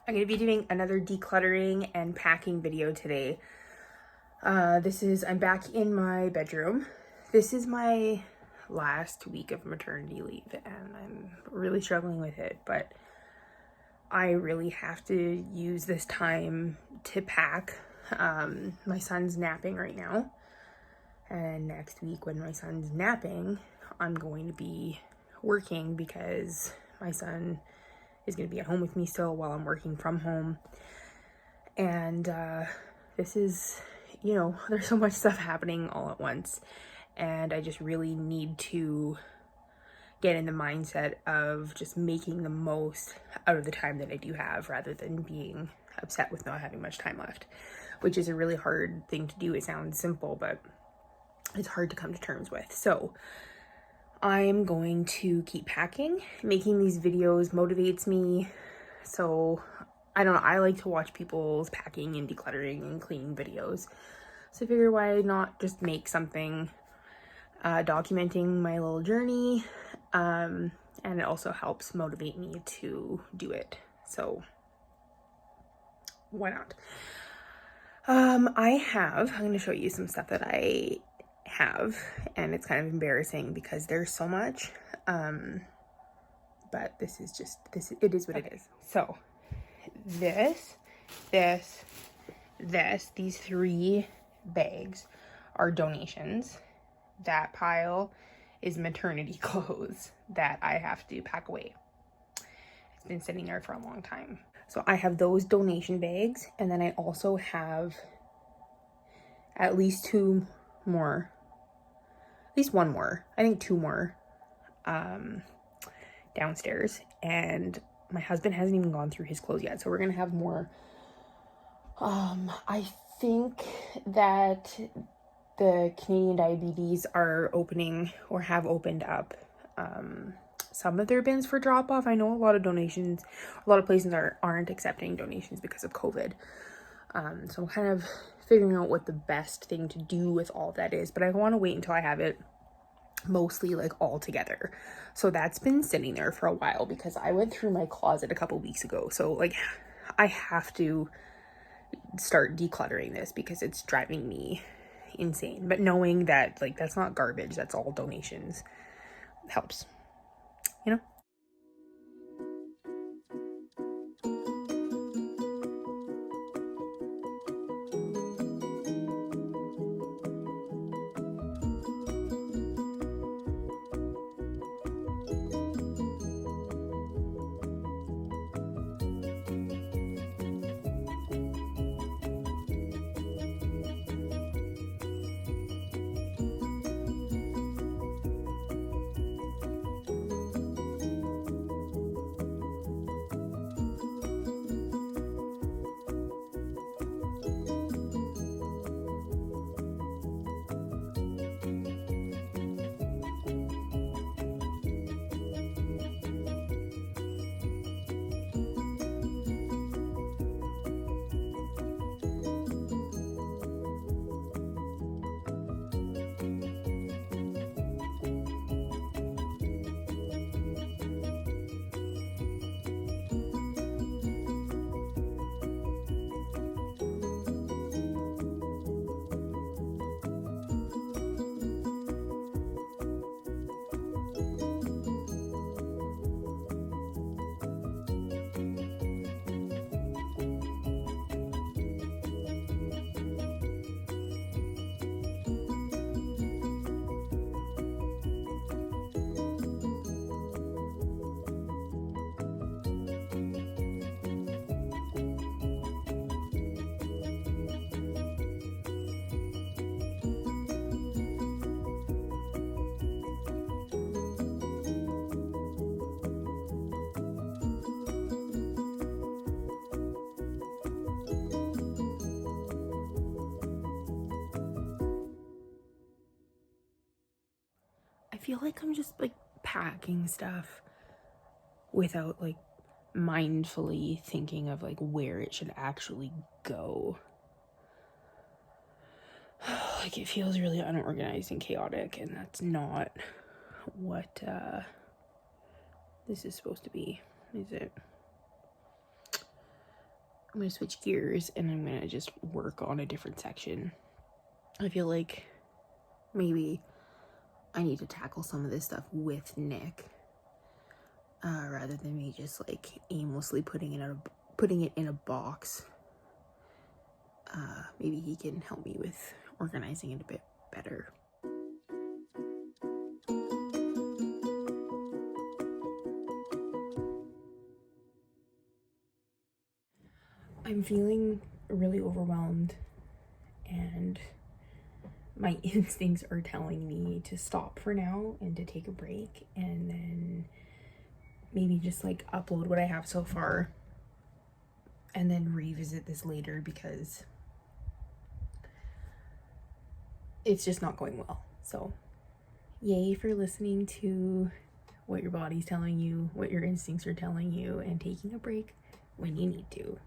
I'm going to be doing another decluttering and packing video today. I'm back in my bedroom. This is my last week of maternity leave and I'm really struggling with it, but I really have to use this time to pack. My son's napping right now, and next week when my son's napping, I'm going to be working because my son is going to be at home with me still while I'm working from home. And this is, there's so much stuff happening all at once, and I just really need to get in the mindset of just making the most out of the time that I do have rather than being upset with not having much time left, which is a really hard thing to do. It sounds simple, but it's hard to come to terms with. So I'm going to keep packing. Making these videos motivates me. So I don't know, I like to watch people's packing and decluttering and cleaning videos. So I figure why not just make something documenting my little journey. And it also helps motivate me to do it. So why not? I'm going to show you some stuff that I have, and it's kind of embarrassing because there's so much. But it is what it is. So these 3 bags are donations. That pile is maternity clothes that I have to pack away. It's been sitting there for a long time. So I have those donation bags, and then I also have at least 2 more, at least 1 more, I think 2 more downstairs, and my husband hasn't even gone through his clothes yet, so we're gonna have more. I think that the Canadian Diabetes are opening or have opened up some of their bins for drop off. I know a lot of places aren't accepting donations because of COVID. So I'm kind of figuring out what the best thing to do with all that is, but I want to wait until I have it mostly like all together. So that's been sitting there for a while because I went through my closet a couple weeks ago. So like I have to start decluttering this because it's driving me insane. But knowing that like that's not garbage, that's all donations, helps, you know? I feel like I'm just like packing stuff without like mindfully thinking of like where it should actually go. Like it feels really unorganized and chaotic, and that's not what this is supposed to be, is it? I'm gonna switch gears and I'm gonna just work on a different section. I feel like maybe I need to tackle some of this stuff with Nick, rather than me just like aimlessly putting it in a box. Maybe he can help me with organizing it a bit better. I'm feeling really overwhelmed, and my instincts are telling me to stop for now and to take a break, and then maybe just like upload what I have so far and then revisit this later, because it's just not going well. So yay for listening to what your body's telling you, what your instincts are telling you, and taking a break when you need to.